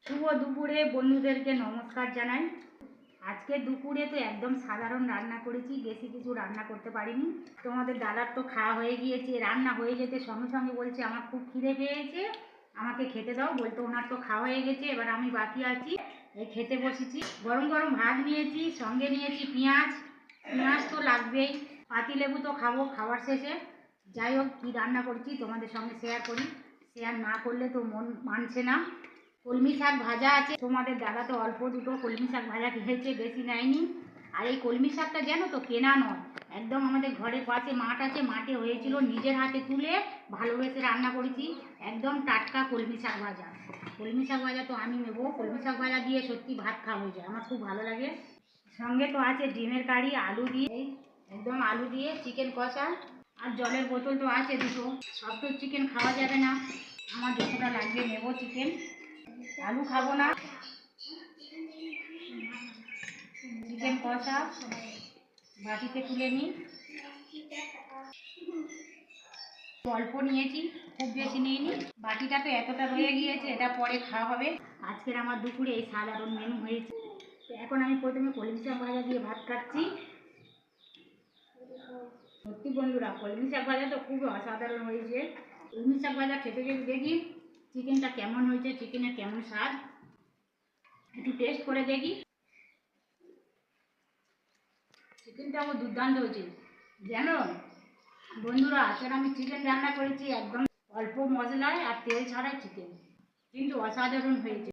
শুভ দুপুরে বন্ধুদেরকে নমস্কার জানাই। আজকে দুপুরে তো একদম সাধারণ রান্না করেছি, বেশি কিছু রান্না করতে পারিনি। তোমাদের দাদার তো খাওয়া হয়ে গিয়েছে, রান্না হয়ে যেতে সঙ্গে সঙ্গে বলছে আমার খুব খিদে পেয়েছে, আমাকে খেতে দাও। বলতে ওনার তো খাওয়া হয়ে গেছে, এবার আমি বাকি আছি, এই খেতে বসেছি। গরম গরম ভাত নিয়েছি, সঙ্গে নিয়েছি পেঁয়াজ। পেঁয়াজ তো লাগবেই, পাতিলেবু তো খাবো খাবার শেষে। যাই হোক, কী রান্না করছি তোমাদের সঙ্গে শেয়ার করি, শেয়ার না করলে তো মন মানছে না। কলমি শাক ভাজা আছে, তোমাদের দাদা তো অল্প দুটো কলমি শাক ভাজা খেয়েছে, বেশি নেয়নি। আর এই কলমি শাকটা জানো তো কেনা নয়, একদম আমাদের ঘরের পাশে মাঠ আছে, মাঠে হয়েছিল, নিজের হাতে তুলে ভালোবেসে রান্না করেছি। একদম টাটকা কলমি শাক ভাজা। কলমি শাক ভাজা তো আমি নেবো, কলমি শাক ভাজা দিয়ে সত্যি ভাত খাওয়া হয়ে যায়, আমার খুব ভালো লাগে। সঙ্গে তো আছে ডিমের কারি, আলু দিয়ে, একদম আলু দিয়ে চিকেন কষা। আর জলের বোতল তো আছে দুটো। সব তো চিকেন খাওয়া যাবে না, আমার যতটা লাগবে নেবো চিকেন। আলু খাবো না। চিকেন কষা বাটিতে তুলে নিই, অল্প নিয়েছি, খুব বেশি নিইনি। বাটিটা তো এতটা রয়ে গিয়েছে, এটা পরে খাওয়া হবে। আজকের আমার দুপুরে এই সাধারণ মেনু হয়েছে। এখন আমি প্রথমে কলমি শাক ভাজা দিয়ে ভাত খাচ্ছি। সত্যি বন্ধুরা, কলমি শাক ভাজা তো খুব অসাধারণ হয়েছে। কলমি শাক ভাজা খেতে খেতে দেখি চিকেনটা কেমন হয়েছে, চিকেনের কেমন স্বাদ, একটু টেস্ট করে দেখি। চিকেনটা আমার দুর্দান্ত হয়েছে জানো বন্ধুরা। আজকে আমি চিকেন রান্না করেছি একদম অল্প মশলায় আর তেল ছাড়াই চিকেন, কিন্তু অসাধারণ হয়েছে।